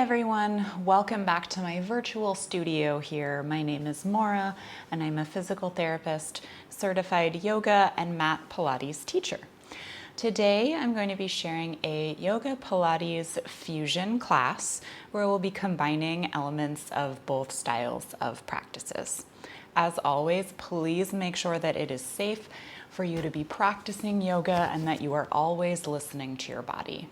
everyone, welcome back to my virtual studio here. My name is Maura and I'm a physical therapist, certified yoga and mat Pilates teacher. Today I'm going to be sharing a yoga Pilates fusion class where we'll be combining elements of both styles of practices. As always, please make sure that it is safe for you to be practicing yoga and that you are always listening to your body.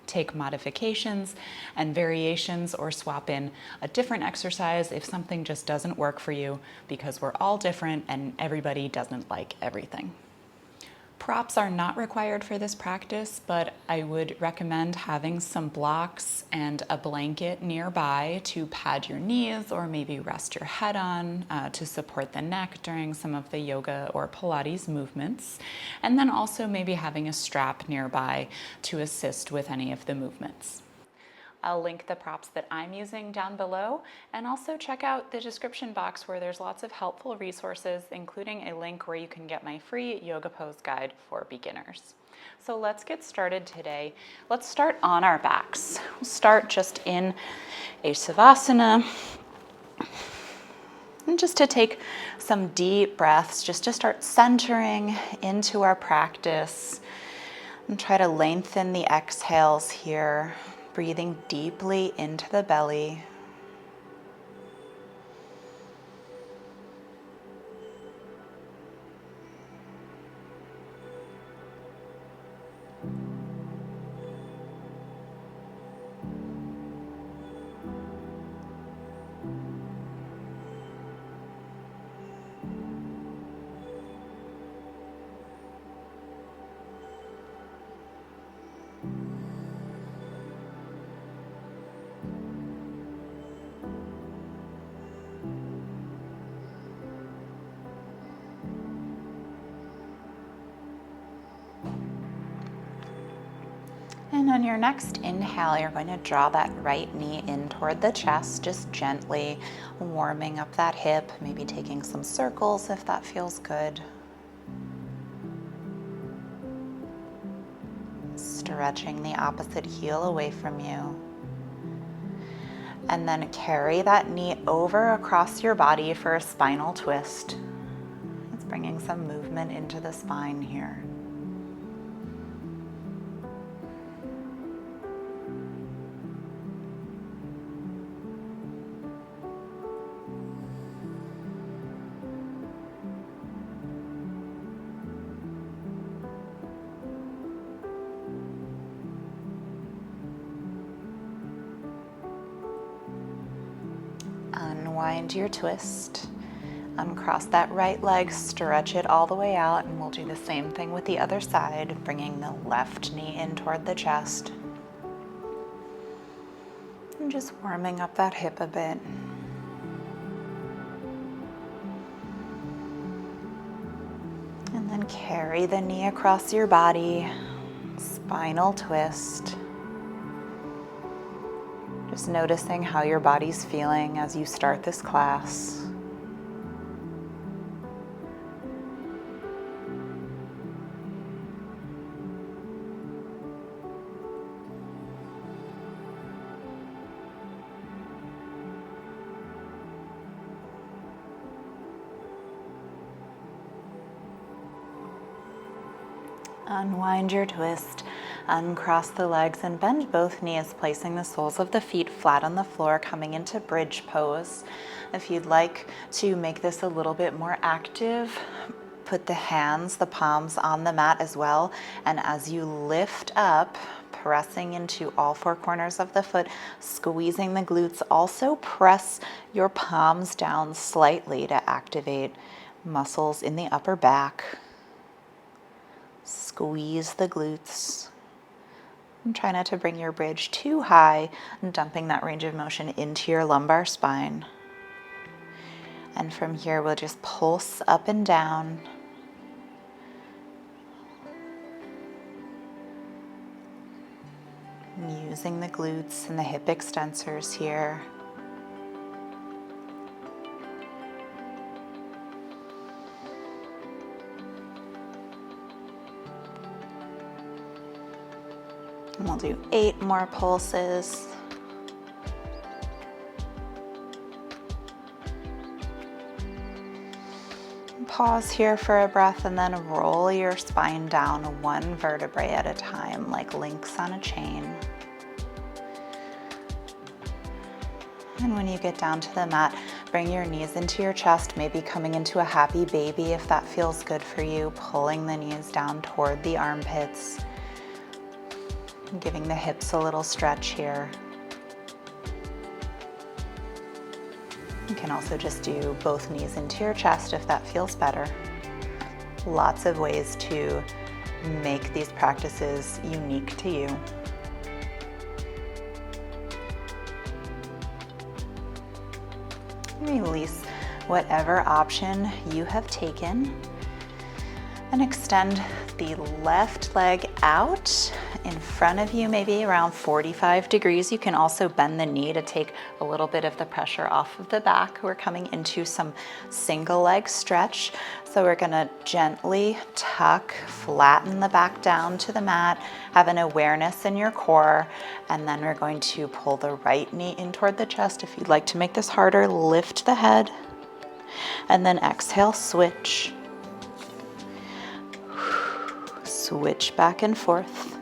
Take modifications and variations or swap in a different exercise if something just doesn't work for you, because we're all different and everybody doesn't like everything. Props are not required for this practice, but I would recommend having some blocks and a blanket nearby to pad your knees or maybe rest your head on to support the neck during some of the yoga or Pilates movements. And then also maybe having a strap nearby to assist with any of the movements. I'll link the props that I'm using down below, and also check out the description box where there's lots of helpful resources, including a link where you can get my free yoga pose guide for beginners. So let's get started today. Let's start on our backs. We'll start just in a Savasana. And just to take some deep breaths, just to start centering into our practice. And try to lengthen the exhales here. Breathing deeply into the belly. And on your next inhale, you're going to draw that right knee in toward the chest, just gently warming up that hip, maybe taking some circles if that feels good. Stretching the opposite heel away from you. And then carry that knee over across your body for a spinal twist. It's bringing some movement into the spine here. Unwind your twist, uncross that right leg, stretch it all the way out, and we'll do the same thing with the other side, bringing the left knee in toward the chest. And just warming up that hip a bit. And then carry the knee across your body, spinal twist. Just noticing how your body's feeling as you start this class. Unwind your twist, uncross the legs and bend both knees, placing the soles of the feet flat on the floor, coming into bridge pose. If you'd like to make this a little bit more active, put the hands, the palms on the mat as well, and as you lift up, pressing into all four corners of the foot, squeezing the glutes, also press your palms down slightly to activate muscles in the upper back. Squeeze the glutes. And try not to bring your bridge too high, and dumping that range of motion into your lumbar spine. And from here, we'll just pulse up and down. Using the glutes and the hip extensors here. And we'll do 8 more pulses. Pause here for a breath and then roll your spine down one vertebrae at a time, like links on a chain. And when you get down to the mat, bring your knees into your chest, maybe coming into a happy baby if that feels good for you, pulling the knees down toward the armpits, giving the hips a little stretch here. You can also just do both knees into your chest if that feels better. Lots of ways to make these practices unique to you. Release whatever option you have taken and extend the left leg out in front of you, maybe around 45 degrees. You can also bend the knee to take a little bit of the pressure off of the back. We're coming into some single leg stretch. So we're gonna gently tuck, flatten the back down to the mat, have an awareness in your core, and then we're going to pull the right knee in toward the chest. If you'd like to make this harder, lift the head, and then exhale, switch. Switch back and forth.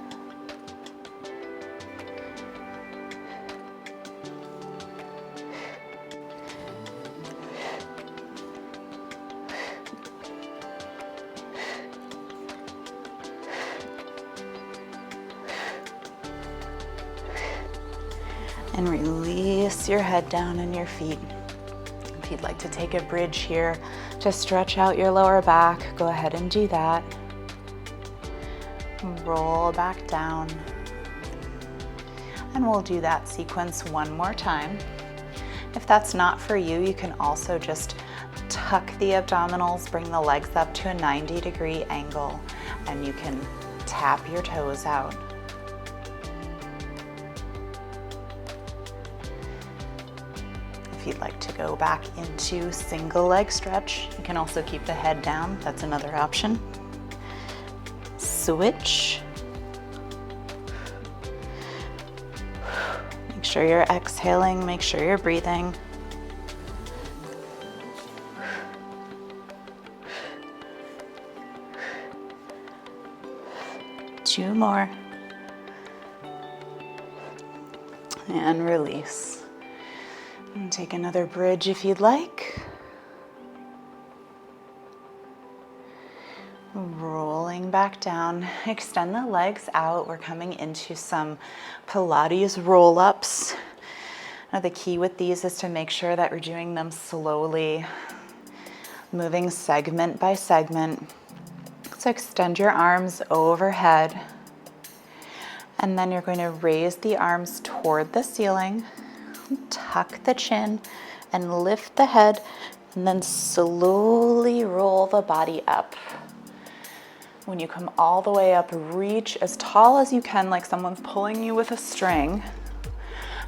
And release your head down and your feet. If you'd like to take a bridge here to stretch out your lower back, go ahead and do that. Roll back down. And we'll do that sequence one more time. If that's not for you, you can also just tuck the abdominals, bring the legs up to a 90-degree angle, and you can tap your toes out. If you'd like to go back into single leg stretch, you can also keep the head down. That's another option. Switch. Make sure you're exhaling, make sure you're breathing. Two more. And release. And take another bridge if you'd like. Rolling back down, extend the legs out. We're coming into some Pilates roll-ups. Now the key with these is to make sure that we're doing them slowly, moving segment by segment. So extend your arms overhead, and then you're going to raise the arms toward the ceiling, tuck the chin, and lift the head, and then slowly roll the body up. When you come all the way up, reach as tall as you can, like someone's pulling you with a string,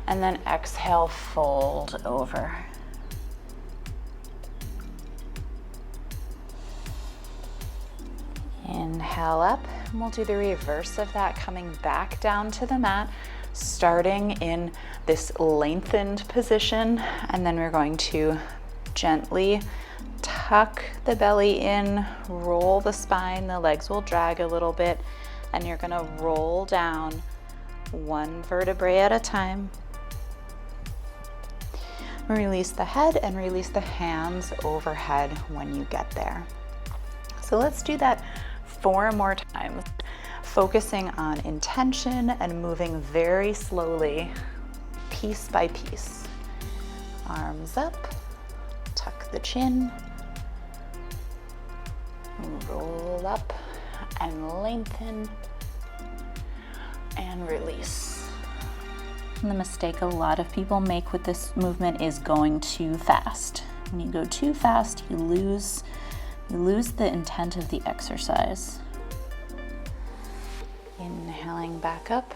and then exhale, fold over. Inhale up, and we'll do the reverse of that, coming back down to the mat, starting in this lengthened position, and then we're going to gently tuck the belly in, roll the spine, the legs will drag a little bit, and you're gonna roll down one vertebrae at a time. Release the head and release the hands overhead when you get there. So let's do that 4 more times, focusing on intention and moving very slowly, piece by piece. Arms up, tuck the chin, roll up and lengthen, and release. And the mistake a lot of people make with this movement is going too fast. When you go too fast, you lose the intent of the exercise. Inhaling back up.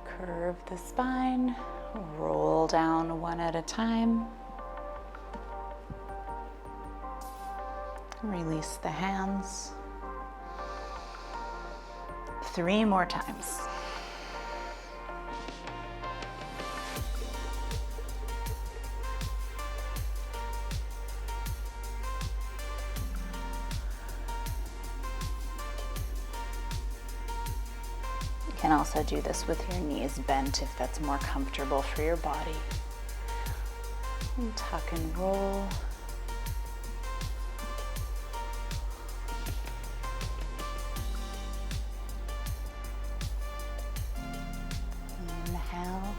Curve the spine, roll down one at a time. Release the hands. 3 more times. You can also do this with your knees bent if that's more comfortable for your body. And tuck and roll. Inhale.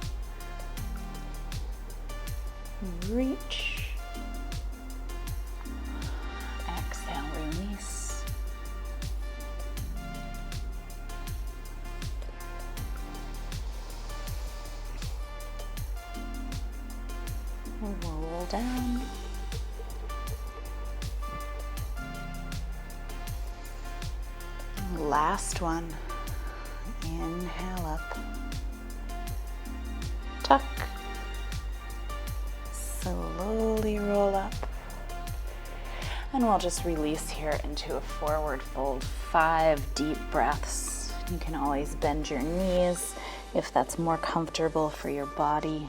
Reach. Exhale, release. Roll down. Last one. Inhale up. Tuck. Slowly roll up. And we'll just release here into a forward fold. 5 deep breaths. You can always bend your knees if that's more comfortable for your body.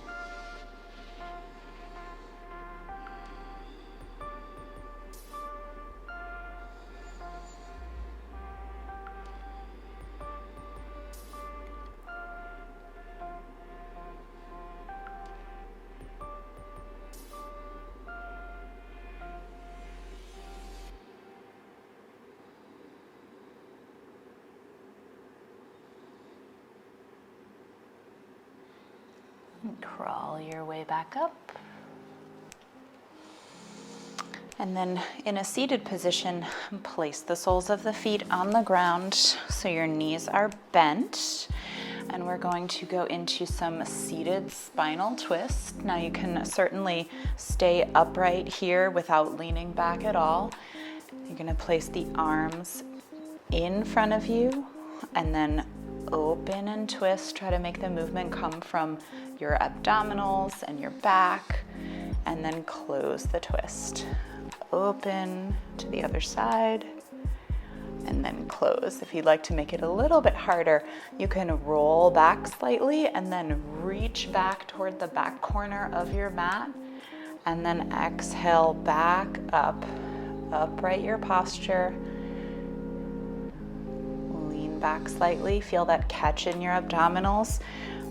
Crawl your way back up. And then in a seated position, place the soles of the feet on the ground so your knees are bent. And we're going to go into some seated spinal twist. Now you can certainly stay upright here without leaning back at all. You're going to place the arms in front of you and then open and twist. Try to make the movement come from your abdominals and your back, and then close the twist. Open to the other side, and then close. If you'd like to make it a little bit harder, you can roll back slightly and then reach back toward the back corner of your mat, and then exhale back up. Upright your posture. Lean back slightly. Feel that catch in your abdominals.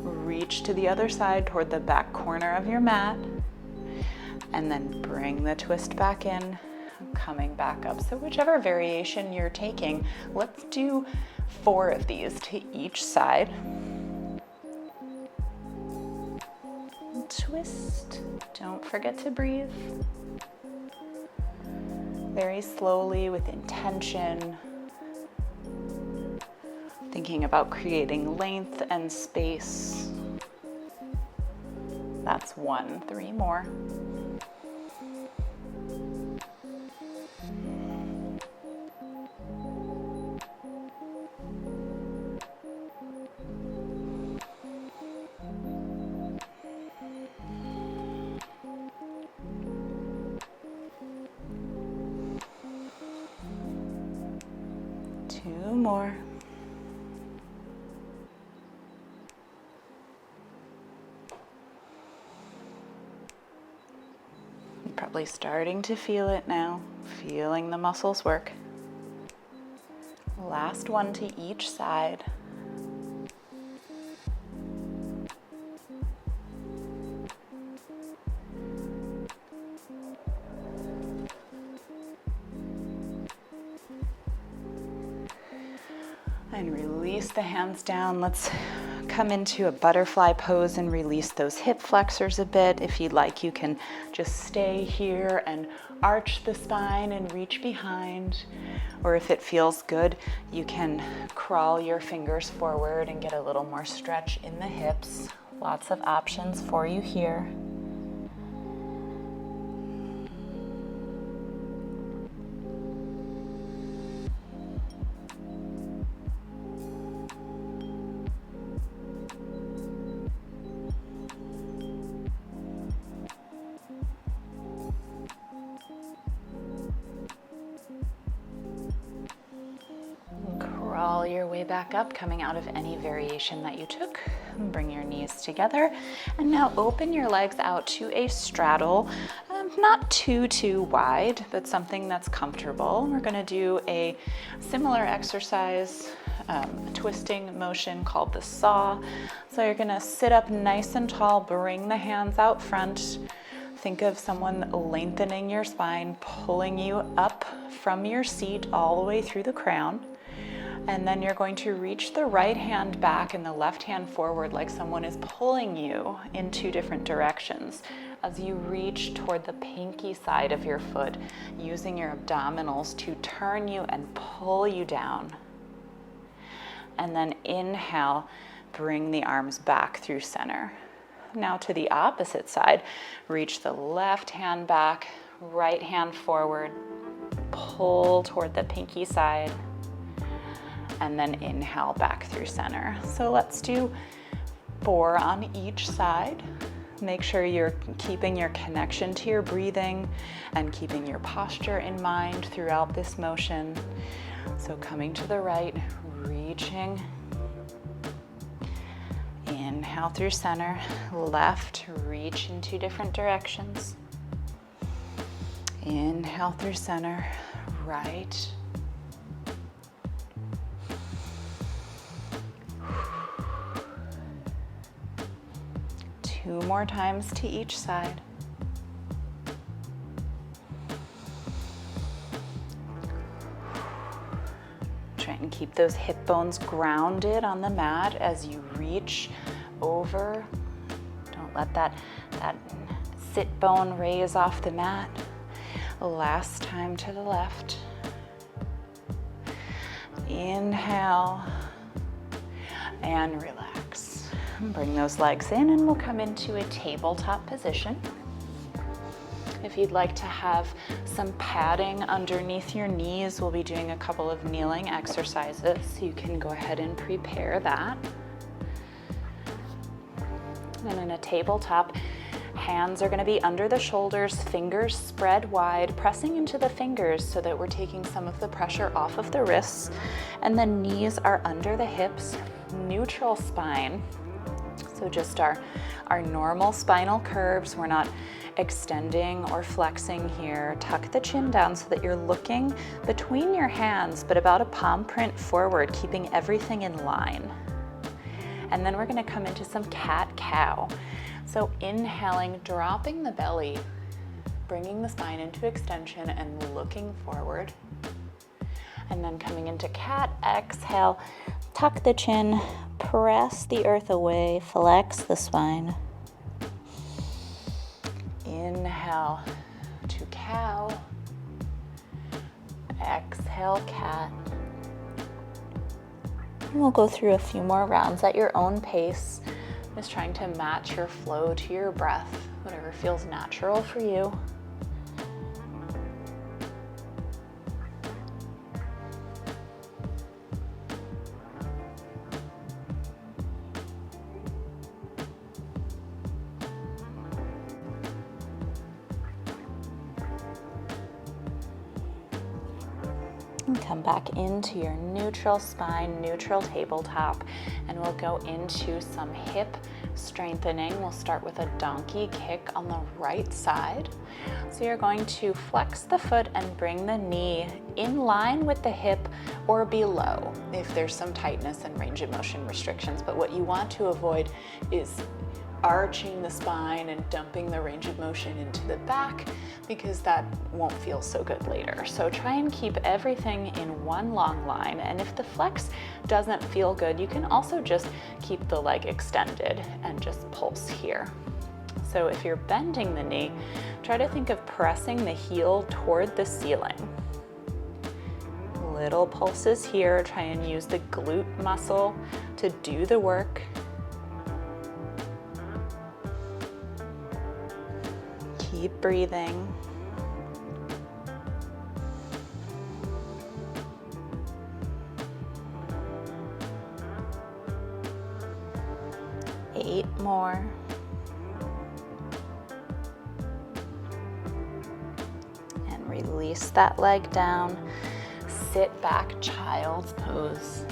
Reach to the other side toward the back corner of your mat, and then bring the twist back in, coming back up. So whichever variation you're taking, let's do 4 of these to each side. Twist. Don't forget to breathe. Very slowly with intention. Thinking about creating length and space. That's 1. 3 more. Two more. Probably starting to feel it now, feeling the muscles work. Last one to each side. And release the hands down. Let's come into a butterfly pose and release those hip flexors a bit. If you'd like, you can just stay here and arch the spine and reach behind. Or if it feels good, you can crawl your fingers forward and get a little more stretch in the hips. Lots of options for you here. Crawl your way back up, coming out of any variation that you took. Bring your knees together, and now open your legs out to a straddle. not too wide, but something that's comfortable. We're gonna do a similar exercise, twisting motion called the saw. So you're gonna sit up nice and tall, bring the hands out front. Think of someone lengthening your spine, pulling you up from your seat all the way through the crown. And then you're going to reach the right hand back and the left hand forward like someone is pulling you in two different directions. As you reach toward the pinky side of your foot, using your abdominals to turn you and pull you down. And then inhale, bring the arms back through center. Now to the opposite side, reach the left hand back, right hand forward, pull toward the pinky side, and then inhale back through center. So let's do 4 on each side. Make sure you're keeping your connection to your breathing and keeping your posture in mind throughout this motion. So coming to the right, reaching. Inhale through center, left, reach in 2 different directions. Inhale through center, right. Two more times to each side. Try and keep those hip bones grounded on the mat as you reach over. Don't let that sit bone raise off the mat. Last time to the left. Inhale and relax. Bring those legs in and we'll come into a tabletop position. If you'd like to have some padding underneath your knees, we'll be doing a couple of kneeling exercises. You can go ahead and prepare that. And in a tabletop, hands are going to be under the shoulders, fingers spread wide, pressing into the fingers so that we're taking some of the pressure off of the wrists. And the knees are under the hips, neutral spine. So just our normal spinal curves. We're not extending or flexing here. Tuck the chin down so that you're looking between your hands, but about a palm print forward, keeping everything in line. And then we're gonna come into some cat-cow. So inhaling, dropping the belly, bringing the spine into extension and looking forward. And then coming into cat, exhale, tuck the chin, press the earth away, flex the spine. Inhale to cow. Exhale, cat. And we'll go through a few more rounds at your own pace, just trying to match your flow to your breath, whatever feels natural for you. And come back into your neutral spine, neutral tabletop, and we'll go into some hip strengthening. We'll start with a donkey kick on the right side. So you're going to flex the foot and bring the knee in line with the hip or below if there's some tightness and range of motion restrictions. But what you want to avoid is arching the spine and dumping the range of motion into the back, because that won't feel so good later. So try and keep everything in one long line, and if the flex doesn't feel good, you can also just keep the leg extended and just pulse here. So if you're bending the knee, try to think of pressing the heel toward the ceiling. Little pulses here, try and use the glute muscle to do the work. Keep breathing. Eight more. And release that leg down. Sit back, child's pose.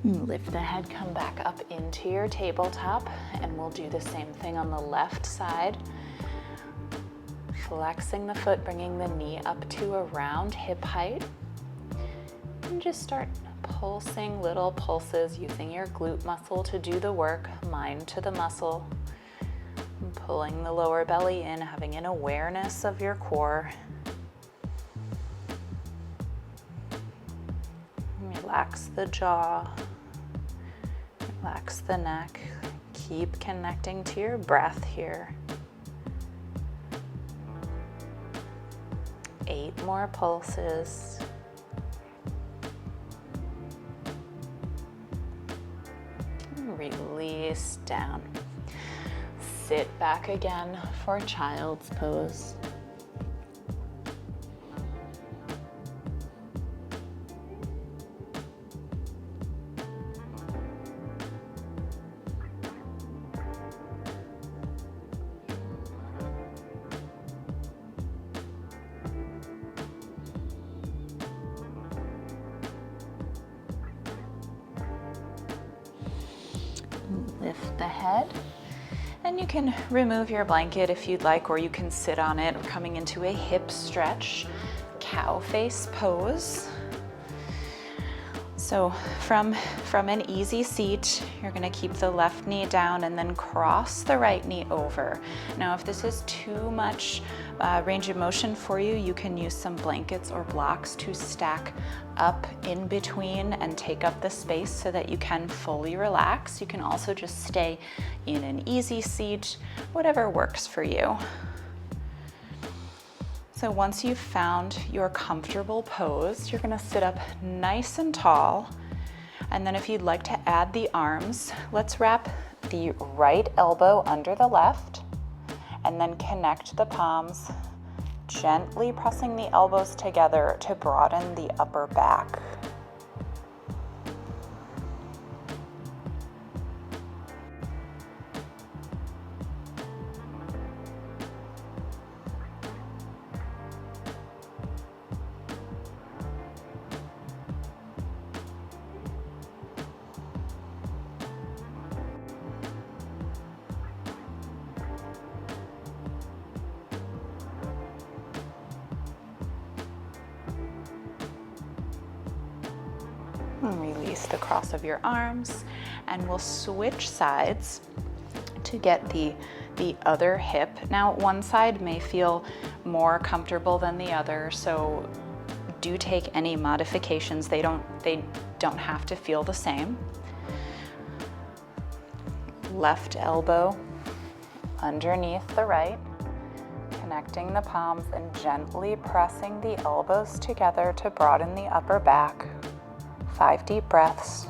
Lift the head, come back up into your tabletop, and we'll do the same thing on the left side. Flexing the foot, bringing the knee up to around hip height. And just start pulsing little pulses, using your glute muscle to do the work, mind to the muscle. Pulling the lower belly in, having an awareness of your core. Relax the jaw, relax the neck. Keep connecting to your breath here. 8 more pulses. Release down. Sit back again for child's pose. Lift the head, and you can remove your blanket if you'd like, or you can sit on it. We're coming into a hip stretch, cow face pose. So from an easy seat, you're going to keep the left knee down and then cross the right knee over. Now, if this is too much range of motion for you, you can use some blankets or blocks to stack up in between and take up the space so that you can fully relax. You can also just stay in an easy seat, whatever works for you. So once you've found your comfortable pose, you're gonna sit up nice and tall. And then if you'd like to add the arms, let's wrap the right elbow under the left and then connect the palms, gently pressing the elbows together to broaden the upper back. And release the cross of your arms, and we'll switch sides to get the other hip. Now, one side may feel more comfortable than the other, so do take any modifications. They don't have to feel the same. Left elbow underneath the right, connecting the palms and gently pressing the elbows together to broaden the upper back. 5 deep breaths.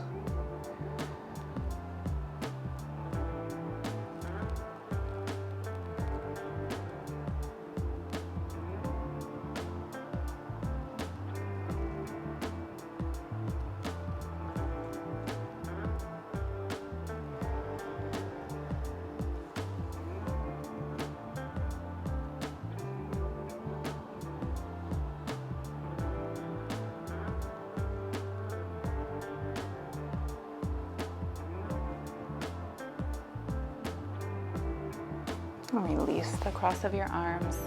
Release the cross of your arms,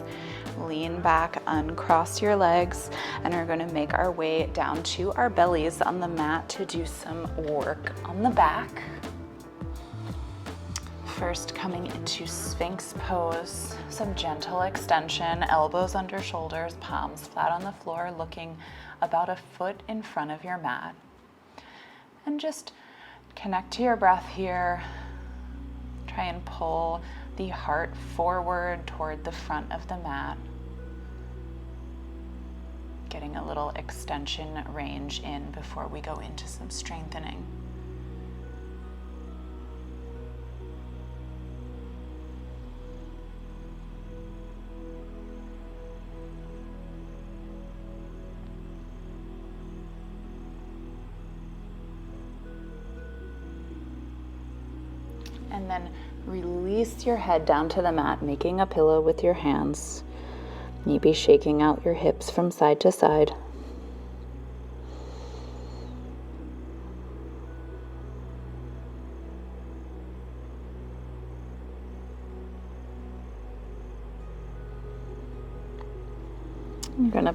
lean back, uncross your legs, and we're going to make our way down to our bellies on the mat to do some work on the back. First, coming into Sphinx pose, some gentle extension, elbows under shoulders, palms flat on the floor, looking about a foot in front of your mat. And just connect to your breath here. Try and pull the heart forward toward the front of the mat. Getting a little extension range in before we go into some strengthening. And then release your head down to the mat, making a pillow with your hands. Maybe shaking out your hips from side to side.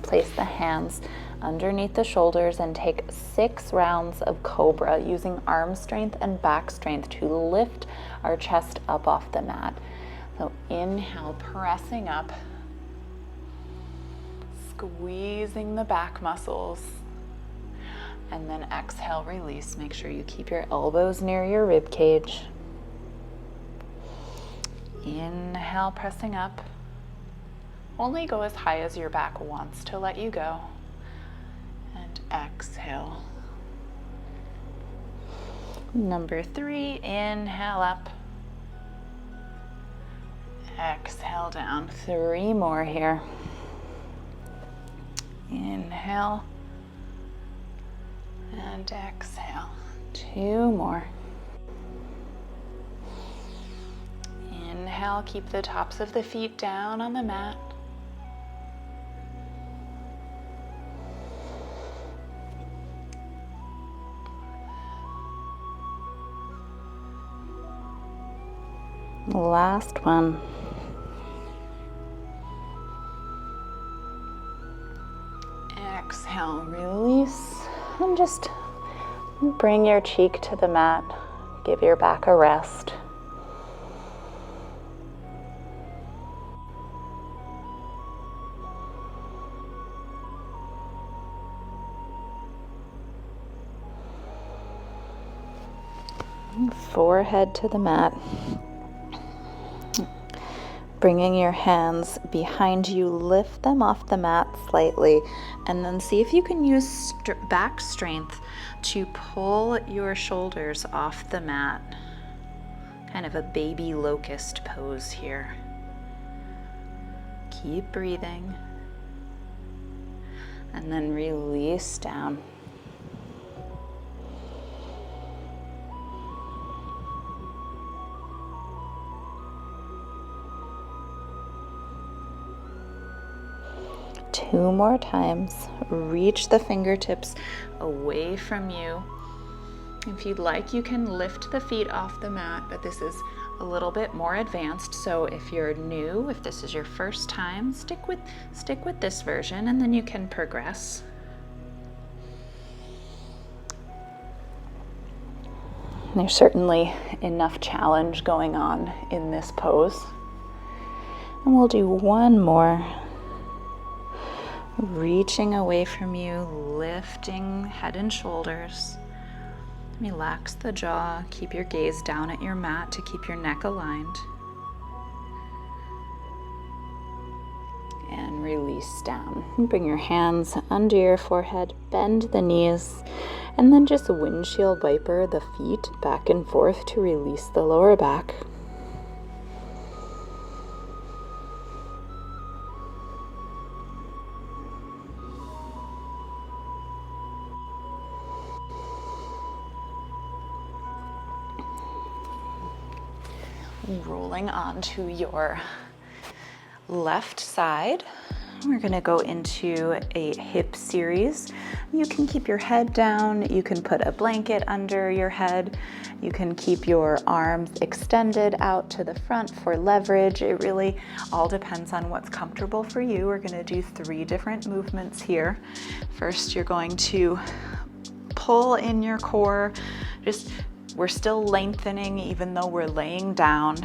Place the hands underneath the shoulders and take 6 rounds of cobra using arm strength and back strength to lift our chest up off the mat. So inhale, pressing up, squeezing the back muscles, and then exhale, release. Make sure you keep your elbows near your rib cage. Inhale, pressing up. Only go as high as your back wants to let you go. And exhale. Number 3, inhale up. Exhale down. 3 more here. Inhale. And exhale. 2 more. Inhale, keep the tops of the feet down on the mat. Last one. Exhale, release, and just bring your cheek to the mat. Give your back a rest. Forehead to the mat. Bringing your hands behind you, lift them off the mat slightly, and then see if you can use back strength to pull your shoulders off the mat. Kind of a baby locust pose here. Keep breathing, and then release down. Two more times. Reach the fingertips away from you. If you'd like, you can lift the feet off the mat, but this is a little bit more advanced. So if you're new, if this is your first time, stick with this version, and then you can progress. There's certainly enough challenge going on in this pose. And we'll do one more. Reaching away from you, lifting head and shoulders. Relax the jaw, keep your gaze down at your mat to keep your neck aligned. And release down. Bring your hands under your forehead, bend the knees, and then just windshield wiper the feet back and forth to release the lower back. Rolling onto your left side, we're going to go into a hip series. You can keep your head down, you can put a blanket under your head, you can keep your arms extended out to the front for leverage. It really all depends on what's comfortable for you. We're going to do 3 different movements here. First, you're going to pull in your core. We're still lengthening even though we're laying down,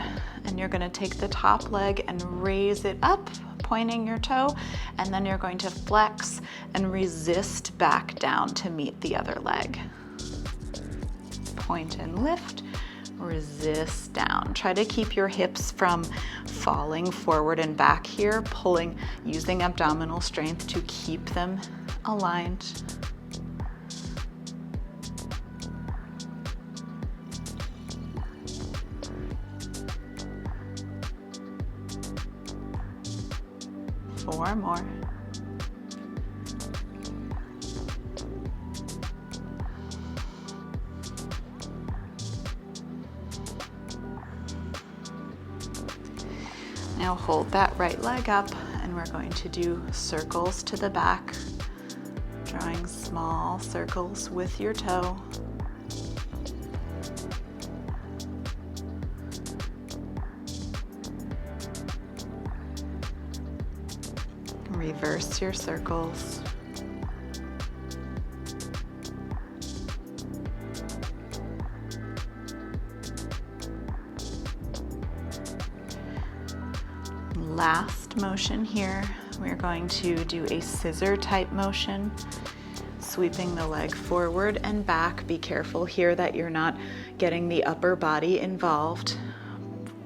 and you're going to take the top leg and raise it up, pointing your toe, and then you're going to flex and resist back down to meet the other leg. Point and lift, resist down. Try to keep your hips from falling forward and back here, using abdominal strength to keep them aligned. Four more. Now hold that right leg up, and we're going to do circles to the back, drawing small circles with your toe. Reverse your circles. Last motion here, we're going to do a scissor type motion, sweeping the leg forward and back. Be careful here that you're not getting the upper body involved.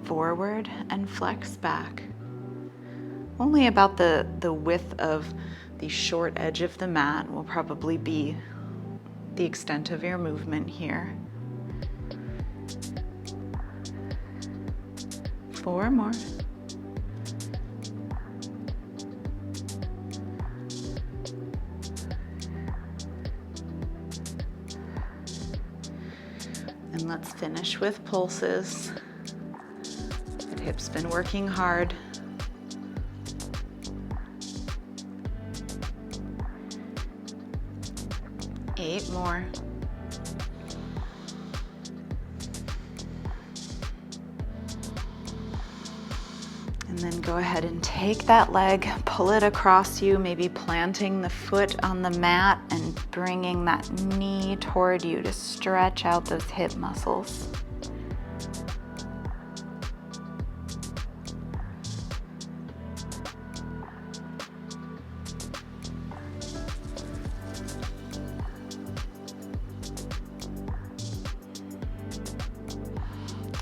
Forward and flex back. Only about the width of the short edge of the mat will probably be the extent of your movement here. 4 more. And let's finish with pulses. The hip's been working hard. 8 more. And then go ahead and take that leg, pull it across you, maybe planting the foot on the mat and bringing that knee toward you to stretch out those hip muscles.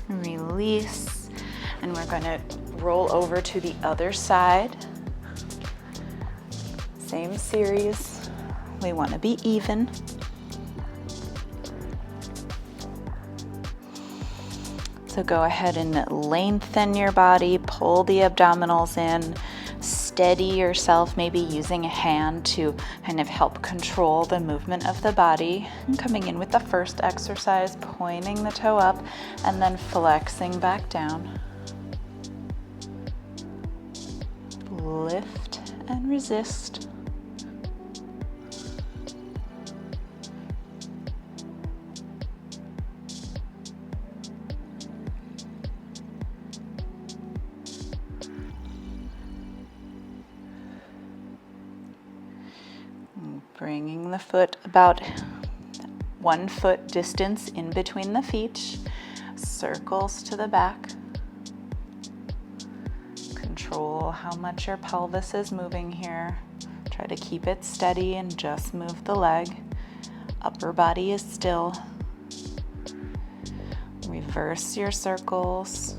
Release, and we're going to roll over to the other side. Same series. We want to be even. So go ahead and lengthen your body, pull the abdominals in, steady yourself, maybe using a hand to kind of help control the movement of the body. And coming in with the first exercise, pointing the toe up and then flexing back down. Lift and resist. Bringing the foot about 1 foot distance in between the feet, circles to the back. Control how much your pelvis is moving here. Try to keep it steady and just move the leg. Upper body is still. Reverse your circles.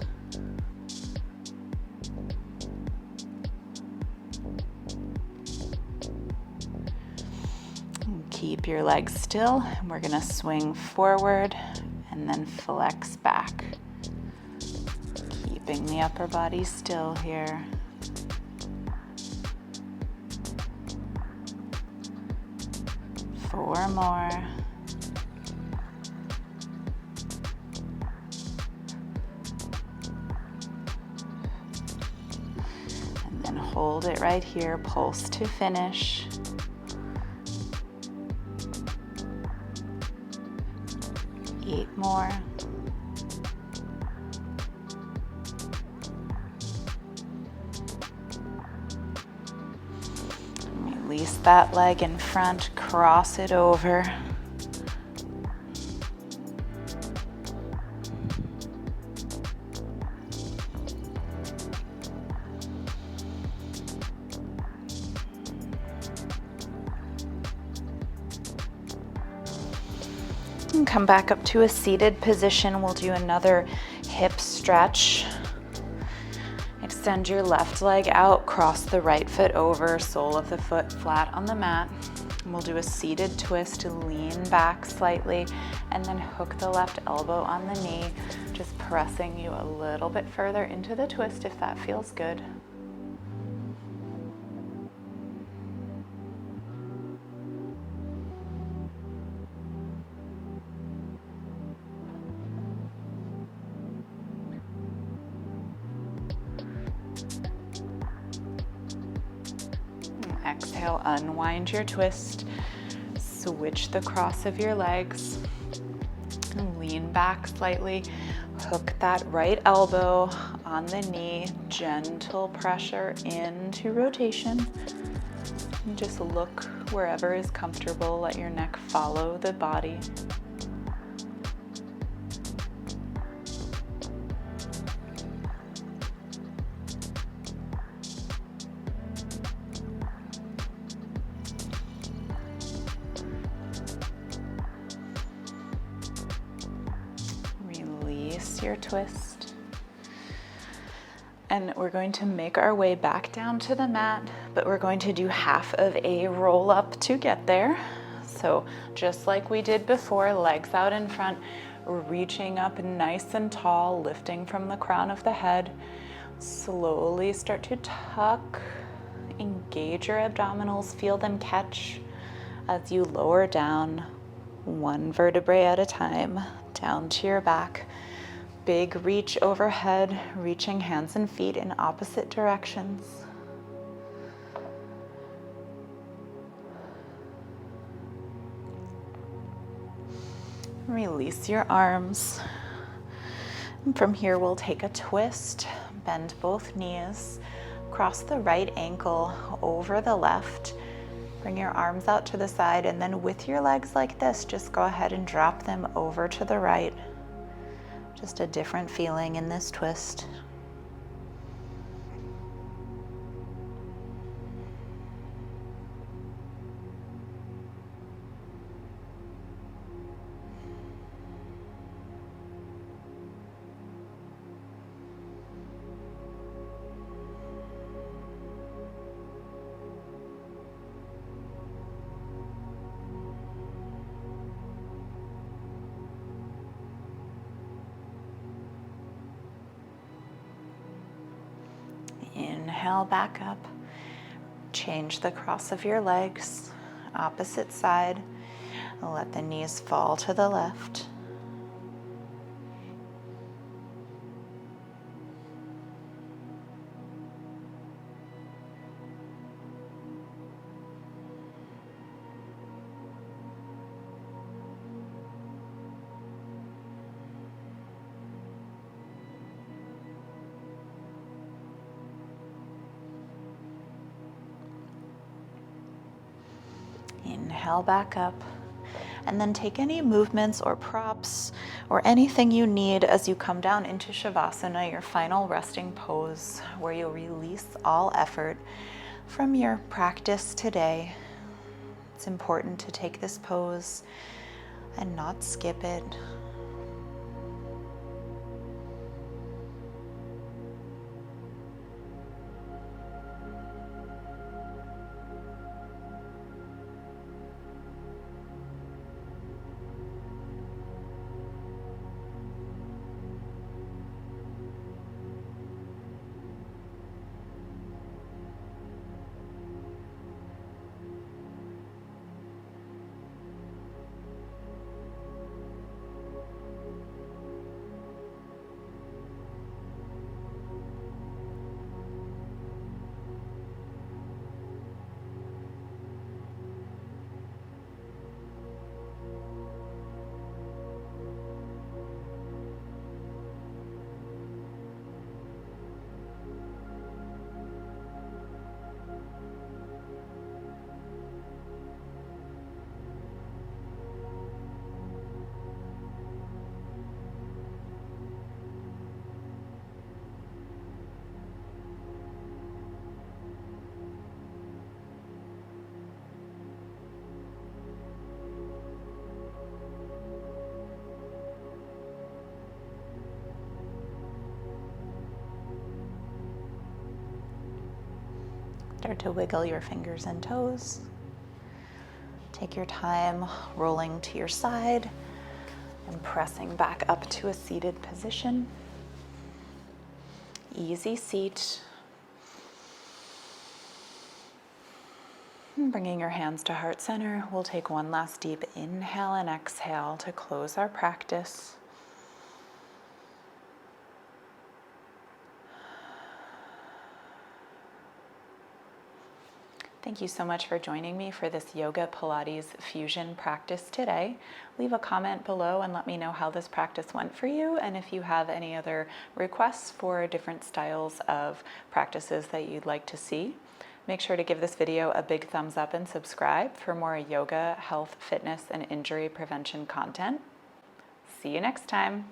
Keep your legs still, and we're gonna swing forward and then flex back. Keeping the upper body still here. Four more. And then hold it right here, pulse to finish. 8 more. Release that leg in front, cross it over. And come back up to a seated position. We'll do another hip stretch. Extend your left leg out, cross the right foot over, sole of the foot flat on the mat. And we'll do a seated twist to lean back slightly and then hook the left elbow on the knee, just pressing you a little bit further into the twist if that feels good. Exhale, unwind your twist, switch the cross of your legs, lean back slightly, hook that right elbow on the knee, gentle pressure into rotation. And just look wherever is comfortable. Let your neck follow the body. Release your twist. And we're going to make our way back down to the mat, but we're going to do half of a roll up to get there. So just like we did before, legs out in front, reaching up nice and tall, lifting from the crown of the head. Slowly start to tuck, engage your abdominals, feel them catch as you lower down one vertebrae at a time, down to your back. Big reach overhead, reaching hands and feet in opposite directions. Release your arms. And from here, we'll take a twist, bend both knees, cross the right ankle over the left, bring your arms out to the side, and then with your legs like this, just go ahead and drop them over to the right. Just a different feeling in this twist. Inhale back up. Change the cross of your legs, opposite side. Let the knees fall to the left. Inhale back up, and then take any movements or props or anything you need as you come down into Shavasana, your final resting pose, where you'll release all effort from your practice today. It's important to take this pose and not skip it. Start to wiggle your fingers and toes. Take your time rolling to your side and pressing back up to a seated position. Easy seat. And bringing your hands to heart center, we'll take one last deep inhale and exhale to close our practice. Thank you so much for joining me for this Yoga Pilates fusion practice today. Leave a comment below and let me know how this practice went for you, and if you have any other requests for different styles of practices that you'd like to see. Make sure to give this video a big thumbs up and subscribe for more yoga, health, fitness, and injury prevention content. See you next time.